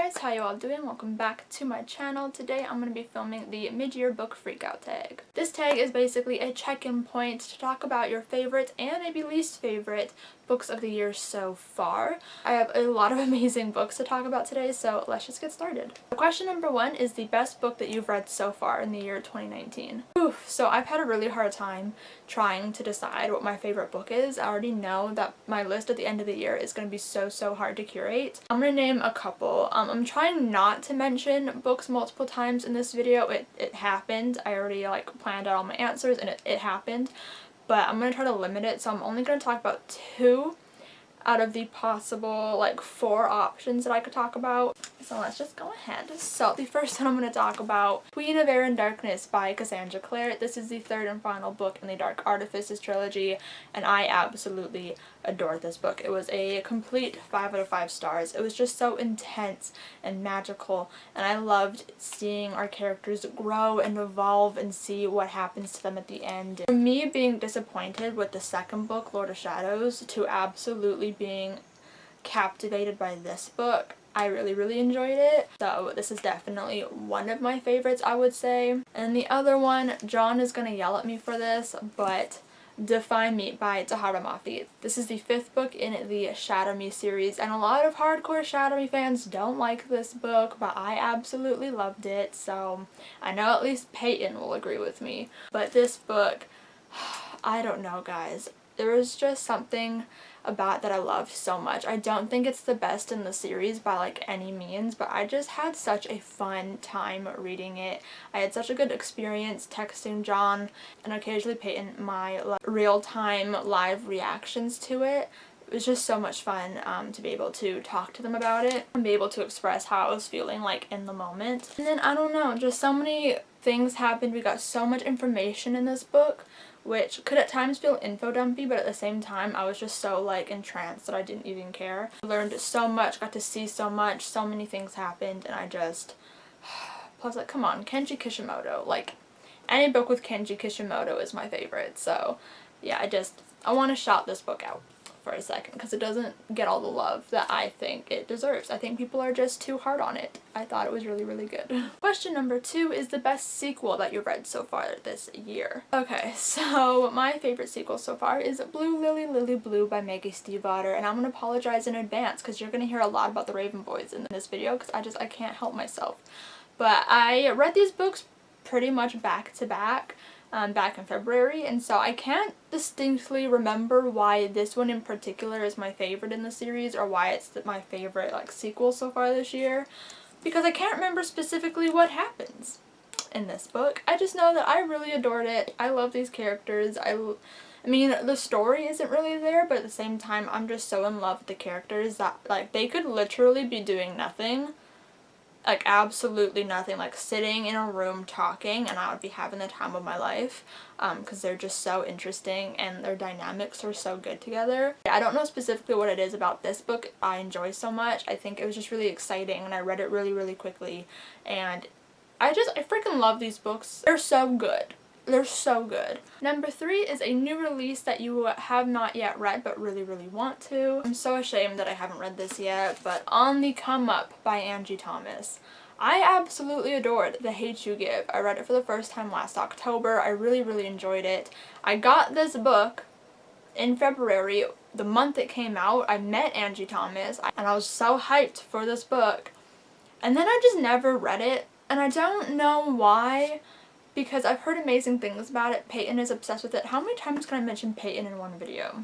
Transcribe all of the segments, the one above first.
guys, how you all doing? Welcome back to my channel. Today I'm going to be filming the mid-year book freakout tag. This tag is basically a check-in point to talk about your favorite and maybe least favorite books of the year so far. I have a lot of amazing books to talk about today, so let's just get started. Question number 1 is the best book that you've read so far in the year 2019. Oof, so I've had a really hard time trying to decide what my favorite book is. I already know that my list at the end of the year is going to be so hard to curate. I'm going to name a couple. I'm trying not to mention books multiple times in this video. It happened. I already planned out all my answers and it happened. But I'm going to try to limit it, so I'm only going to talk about 2 out of the possible 4 options that I could talk about. So let's just go ahead. So the first one I'm going to talk about, Queen of Air and Darkness by Cassandra Clare. This is the 3rd and final book in the Dark Artifices trilogy, and I absolutely adored this book. It was a complete 5 out of 5 stars. It was just so intense and magical, and I loved seeing our characters grow and evolve and see what happens to them at the end. For me, being disappointed with the second book, Lord of Shadows, to absolutely being captivated by this book, I really enjoyed it. So this is definitely one of my favorites, I would say. And the other one, John is gonna yell at me for this, but Define Me by Sahara Mafia. This is the 5th book in the Shadow Me series, and a lot of hardcore Shadow Me fans don't like this book, but I absolutely loved it, so I know at least Peyton will agree with me. But this book, I don't know, guys. There was just something about that I loved so much. I don't think it's the best in the series by any means, but I just had such a fun time reading it. I had such a good experience texting John and occasionally Peyton my real-time live reactions to it. It was just so much fun to be able to talk to them about it and be able to express how I was feeling in the moment. And then I don't know, just so many things happened. We got so much information in this book, which could at times feel info dumpy, but at the same time I was just so entranced that I didn't even care. I learned so much, got to see so much, so many things happened, and I just plus come on, Kenji Kishimoto, any book with Kenji Kishimoto is my favorite. So yeah, I want to shout this book out for a second because it doesn't get all the love that I think it deserves. I think people are just too hard on it. I thought it was really good. Question number 2 is the best sequel that you've read so far this year. Okay, so my favorite sequel so far is Blue Lily Lily Blue by Maggie Stiefvater, and I'm gonna apologize in advance because you're gonna hear a lot about the Raven Boys in this video because I can't help myself. But I read these books pretty much back to back. Back in February, and so I can't distinctly remember why this one in particular is my favorite in the series or why it's my favorite sequel so far this year, because I can't remember specifically what happens in this book. I just know that I really adored it. I love these characters. I mean, the story isn't really there, but at the same time I'm just so in love with the characters that they could literally be doing nothing. Absolutely nothing, sitting in a room talking, and I would be having the time of my life because they're just so interesting and their dynamics are so good together. I don't know specifically what it is about this book I enjoy so much. I think it was just really exciting and I read it really quickly, and I freaking love these books. They're so good. They're so good. Number 3 is a new release that you have not yet read but really want to. I'm so ashamed that I haven't read this yet, but On the Come Up by Angie Thomas. I absolutely adored The Hate U Give. I read it for the first time last October. I really enjoyed it. I got this book in February, the month it came out. I met Angie Thomas and I was so hyped for this book. And then I just never read it, and I don't know why. Because I've heard amazing things about it. Peyton is obsessed with it. How many times can I mention Peyton in one video?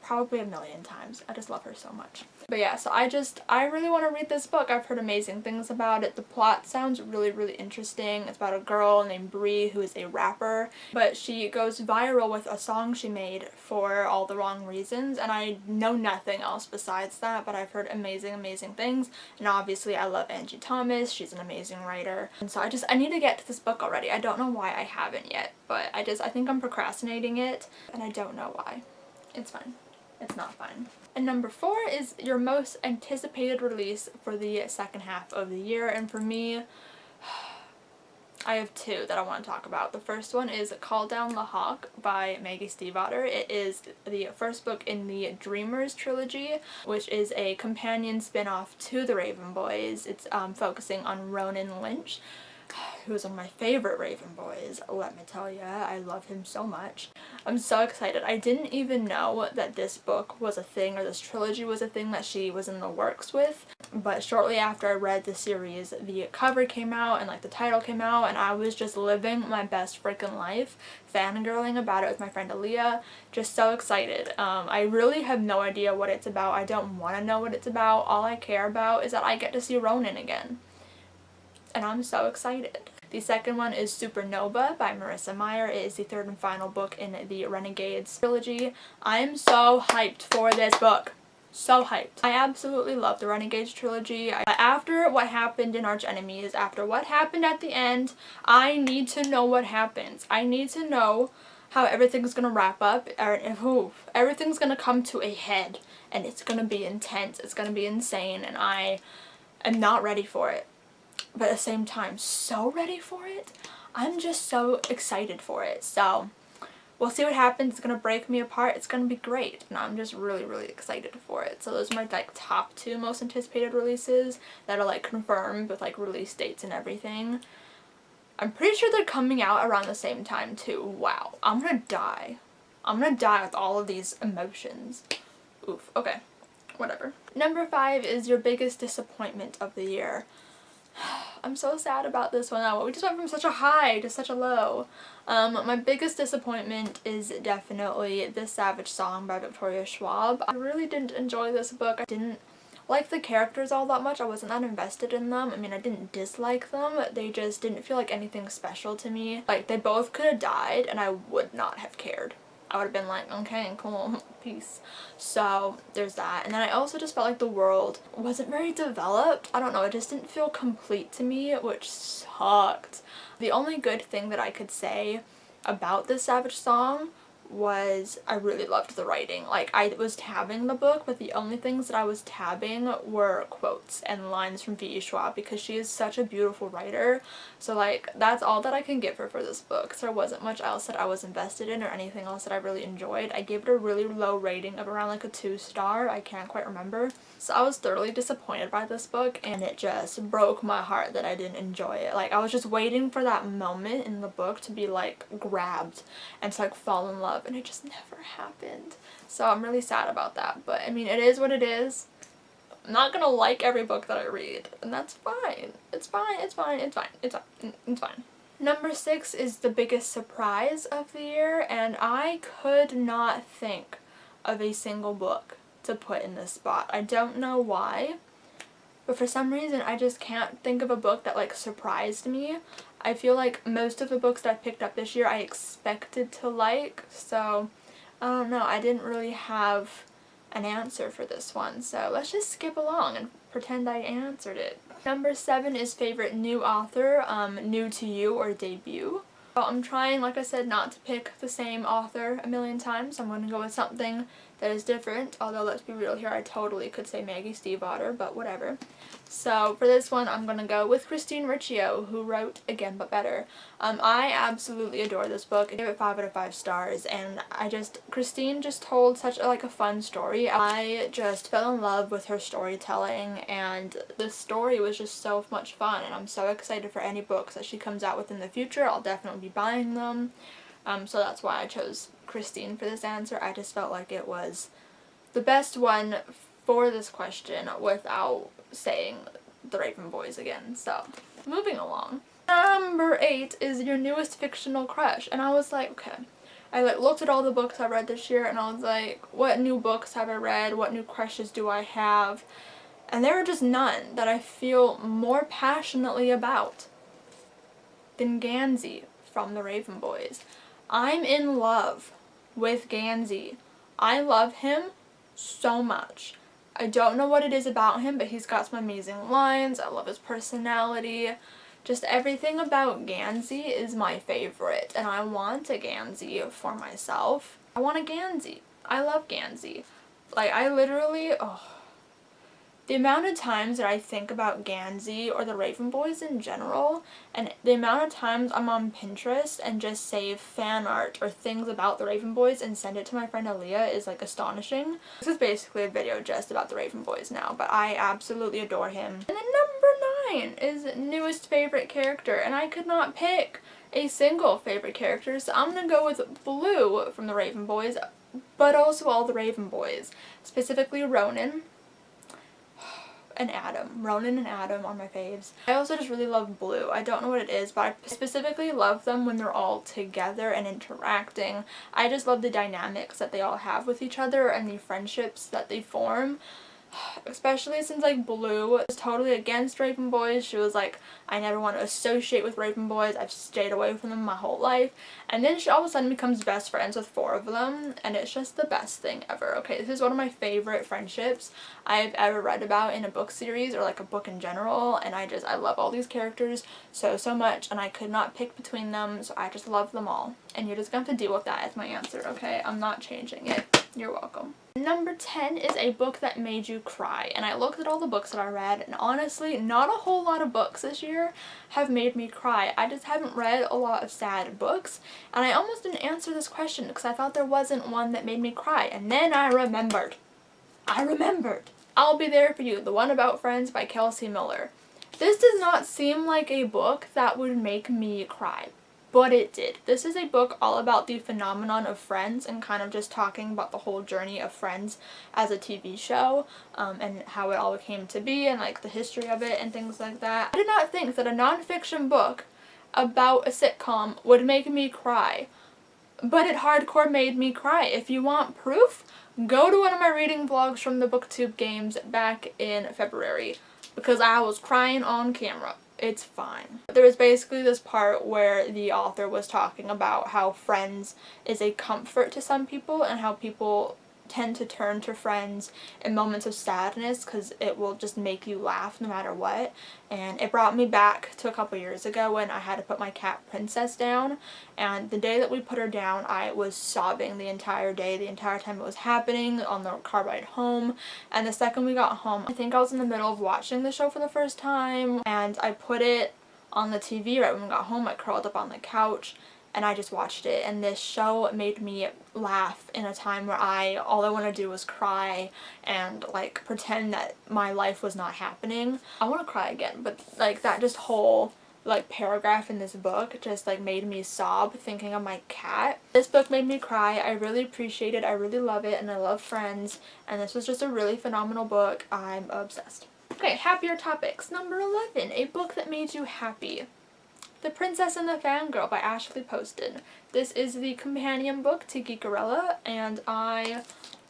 Probably a million times. I just love her so much. But yeah, so I really want to read this book. I've heard amazing things about it. The plot sounds really interesting. It's about a girl named Bree who is a rapper, but she goes viral with a song she made for all the wrong reasons, and I know nothing else besides that, but I've heard amazing things, and obviously I love Angie Thomas. She's an amazing writer, and so I need to get to this book already. I don't know why I haven't yet, but I think I'm procrastinating it, and I don't know why. It's fine. It's not fun. And number 4 is your most anticipated release for the second half of the year, and for me, I have two that I want to talk about. The first one is Call Down the Hawk by Maggie Stiefvater. It is the first book in the Dreamers trilogy, which is a companion spin-off to the Raven Boys. It's focusing on Ronan Lynch, who is one of my favorite Raven Boys, let me tell you. I love him so much. I'm so excited. I didn't even know that this book was a thing, or this trilogy was a thing that she was in the works with, but shortly after I read the series, the cover came out and like the title came out, and I was just living my best freaking life, fangirling about it with my friend Aaliyah, just so excited. I really have no idea what it's about. I don't want to know what it's about. All I care about is that I get to see Ronan again, and I'm so excited. The second one is Supernova by Marissa Meyer. It is the third and final book in the Renegades trilogy. I'm so hyped for this book. So hyped. I absolutely love the Renegades trilogy. After what happened in Arch Enemies, after what happened at the end, I need to know what happens. I need to know how everything's gonna wrap up, or everything's gonna come to a head, and it's gonna be intense, it's gonna be insane, and I am not ready for it. But at the same time, so ready for it. I'm just so excited for it. So we'll see what happens. It's gonna break me apart. It's gonna be great, and I'm just really, really excited for it. So those are my like top two most anticipated releases that are like confirmed with like release dates and everything. I'm pretty sure they're coming out around the same time too. Wow, I'm gonna die. I'm gonna die with all of these emotions. Oof. Okay, whatever. Number 5 is your biggest disappointment of the year. I'm so sad about this one. We just went from such a high to such a low. My biggest disappointment is definitely The Savage Song by Victoria Schwab. I really didn't enjoy this book. I didn't like the characters all that much. I wasn't that invested in them. I mean, I didn't dislike them. They just didn't feel like anything special to me. Like, they both could have died and I would not have cared. I would have been like, okay, cool, peace. So there's that. And then I also just felt like the world wasn't very developed. I don't know, it just didn't feel complete to me, which sucked. The only good thing that I could say about this Savage Song was I really loved the writing. Like, I was tabbing the book, but the only things that I was tabbing were quotes and lines from V.E. Schwab, because she is such a beautiful writer. So like, that's all that I can give her for this book. So there wasn't much else that I was invested in or anything else that I really enjoyed. I gave it a really low rating of around like a 2-star. I can't quite remember. So I was thoroughly disappointed by this book, and it just broke my heart that I didn't enjoy it. Like, I was just waiting for that moment in the book to be like grabbed and to like fall in love, and it just never happened. So I'm really sad about that, but I mean, it is what it is. I'm not gonna like every book that I read, and that's fine. It's fine, it's fine, it's fine, it's fine, it's fine. Number 6 is the biggest surprise of the year, and I could not think of a single book to put in this spot. I don't know why, but for some reason I just can't think of a book that like surprised me. I feel like most of the books that I picked up this year I expected to like, so I don't know, I didn't really have an answer for this one, so let's just skip along and pretend I answered it. Number 7 is favorite new author, new to you or debut. So I'm trying, like I said, not to pick the same author a million times. I'm going to go with something that is different, although let's be real here, I totally could say Maggie Stiefvater, but whatever. So for this one, I'm going to go with Christine Riccio, who wrote Again But Better. I absolutely adore this book. I gave it 5 out of 5 stars, and Christine just told such a fun story. I just fell in love with her storytelling, and the story was just so much fun, and I'm so excited for any books that she comes out with in the future. I'll definitely be buying them. So that's why I chose Christine for this answer. I just felt like it was the best one for this question without saying the Raven Boys again. So, moving along. Number 8 is your newest fictional crush. And I was like, okay. I looked at all the books I read this year, and I was like, what new books have I read? What new crushes do I have? And there are just none that I feel more passionately about than Gansey from the Raven Boys. I'm in love with Gansey. I love him so much. I don't know what it is about him, but he's got some amazing lines. I love his personality. Just everything about Gansey is my favorite, and I want a Gansey for myself. I want a Gansey. I love Gansey. Like, I literally, The amount of times that I think about Gansey or the Raven Boys in general, and the amount of times I'm on Pinterest and just save fan art or things about the Raven Boys and send it to my friend Aaliyah is like astonishing. This is basically a video just about the Raven Boys now, but I absolutely adore him. And then number 9 is newest favorite character, and I could not pick a single favorite character, so I'm gonna go with Blue from the Raven Boys, but also all the Raven Boys, specifically Ronan and Adam. Ronan and Adam are my faves. I also just really love Blue. I don't know what it is, but I specifically love them when they're all together and interacting. I just love the dynamics that they all have with each other and the friendships that they form. Especially since like Blue was totally against Raven Boys. She was like, I never want to associate with Raven Boys. I've stayed away from them my whole life. And then she all of a sudden becomes best friends with 4 of them, and it's just the best thing ever. Okay, this is one of my favorite friendships I've ever read about in a book series or like a book in general, and I love all these characters so much, and I could not pick between them, so I just love them all. And you're just gonna have to deal with that as my answer, okay? I'm not changing it. You're welcome. Number 10 is a book that made you cry, and I looked at all the books that I read, and honestly, not a whole lot of books this year have made me cry. I just haven't read a lot of sad books, and I almost didn't answer this question because I thought there wasn't one that made me cry, and then I remembered. I'll Be There For You, the one about friends by Kelsey Miller. This does not seem like a book that would make me cry, but it did. This is a book all about the phenomenon of Friends and kind of just talking about the whole journey of Friends as a TV show, and how it all came to be and like the history of it and things like that. I did not think that a nonfiction book about a sitcom would make me cry, but it hardcore made me cry. If you want proof, go to one of my reading vlogs from the BookTube games back in February, because I was crying on camera. It's fine. There was basically this part where the author was talking about how Friends is a comfort to some people and how people tend to turn to Friends in moments of sadness because it will just make you laugh no matter what. And it brought me back to a couple years ago when I had to put my cat Princess down, and the day that we put her down I was sobbing the entire day, the entire time it was happening, on the car ride home. And the second we got home, I think I was in the middle of watching the show for the first time, and I put it on the TV right when we got home. I curled up on the couch and I just watched it, and this show made me laugh in a time where all I want to do was cry and like pretend that my life was not happening. I want to cry again, but like that just whole like paragraph in this book just like made me sob thinking of my cat. This book made me cry. I really appreciate it. I really love it, and I love Friends, and this was just a really phenomenal book. I'm obsessed. Okay, happier topics. Number 11, a book that made you happy. The Princess and the Fangirl by Ashley Poston. This is the companion book to Geekerella, and I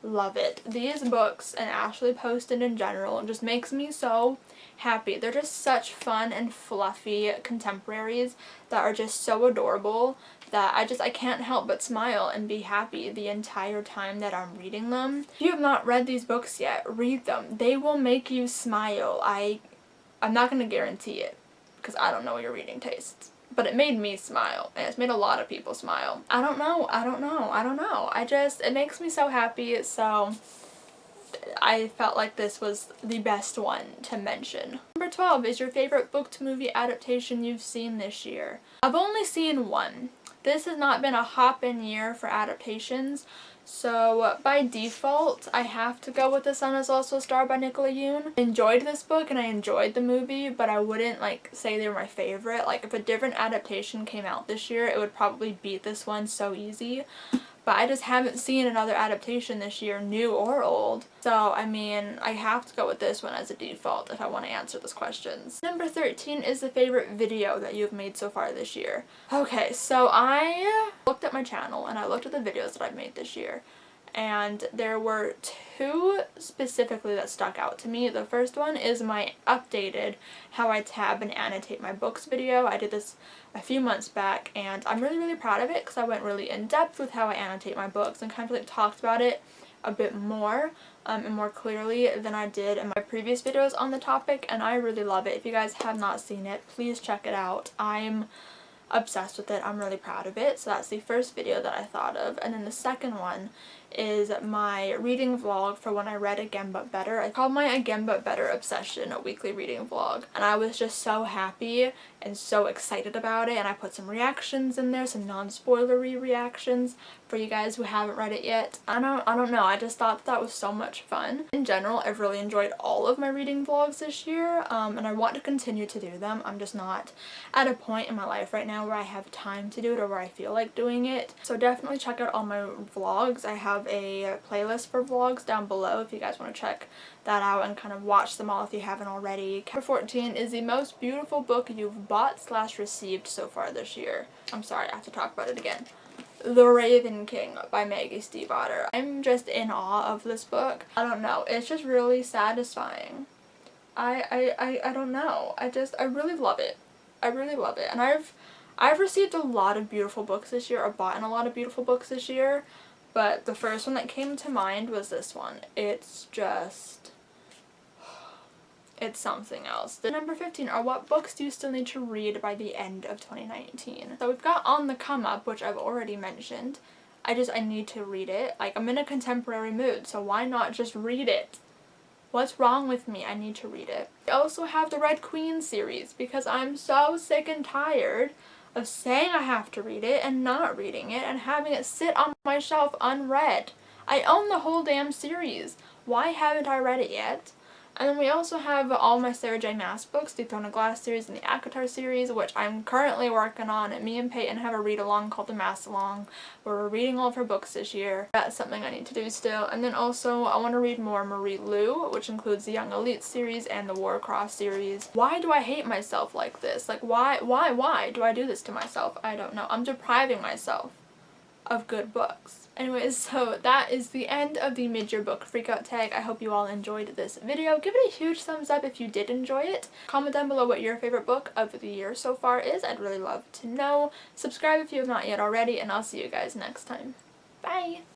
love it. These books and Ashley Poston in general just makes me so happy. They're just such fun and fluffy contemporaries that are just so adorable that I can't help but smile and be happy the entire time that I'm reading them. If you have not read these books yet, read them. They will make you smile. I'm not going to guarantee it, because I don't know your reading tastes. But it made me smile, and it's made a lot of people smile. I don't know. It makes me so happy, so I felt like this was the best one to mention. Number 12 is your favorite book to movie adaptation you've seen this year. I've only seen one. This has not been a hop-in year for adaptations, so by default, I have to go with The Sun Is Also a Star by Nicola Yoon. I enjoyed this book and I enjoyed the movie, but I wouldn't like say they were my favorite. Like if a different adaptation came out this year, it would probably beat this one so easy. But I just haven't seen another adaptation this year, new or old. So, I mean, I have to go with this one as a default if I want to answer those questions. Number 13 is the favorite video that you've made so far this year. Okay, so I looked at my channel and I looked at the videos that I've made this year. And there were 2 specifically that stuck out to me. The first one is my updated how I tab and annotate my books video. I did this a few months back, and I'm really proud of it because I went really in depth with how I annotate my books and kind of like talked about it a bit more and more clearly than I did in my previous videos on the topic, and I really love it. If you guys have not seen it, please check it out. I'm obsessed with it. I'm really proud of it. So that's the first video that I thought of. And then the second one is my reading vlog for when I read Again But Better. I called my Again But Better obsession a weekly reading vlog, and I was just so happy and so excited about it, and I put some reactions in there, some non-spoilery reactions for you guys who haven't read it yet. I don't know, I just thought that was so much fun. In general, I've really enjoyed all of my reading vlogs this year, and I want to continue to do them. I'm just not at a point in my life right now where I have time to do it or where I feel like doing it. So definitely check out all my vlogs. I have a playlist for vlogs down below if you guys want to check that out and kind of watch them all if you haven't already. Chapter 14 is the most beautiful book you've bought/received so far this year. I'm sorry, I have to talk about it again. The Raven King by Maggie Stiefvater. I'm just in awe of this book. I don't know, it's just really satisfying. I don't know. I really love it. I really love it. And I've received a lot of beautiful books this year, or bought in a lot of beautiful books this year, but the first one that came to mind was this one. It's just, it's something else. The number 15 are what books do you still need to read by the end of 2019? So we've got On the Come Up, which I've already mentioned. I need to read it. Like, I'm in a contemporary mood, so why not just read it? What's wrong with me? I need to read it. I also have the Red Queen series because I'm so sick and tired of saying I have to read it and not reading it and having it sit on my shelf unread. I own the whole damn series. Why haven't I read it yet? And then we also have all my Sarah J Maas books, the Throne of Glass series and the ACOTAR series, which I'm currently working on. Me and Peyton have a read-along called the Maas Along, where we're reading all of her books this year. That's something I need to do still. And then also, I want to read more Marie Lu, which includes the Young Elite series and the Warcross series. Why do I hate myself like this? Like, why do I do this to myself? I don't know. I'm depriving myself of good books. Anyways, so that is the end of the mid-year book freakout tag. I hope you all enjoyed this video. Give it a huge thumbs up if you did enjoy it. Comment down below what your favorite book of the year so far is. I'd really love to know. Subscribe if you have not yet already, and I'll see you guys next time. Bye!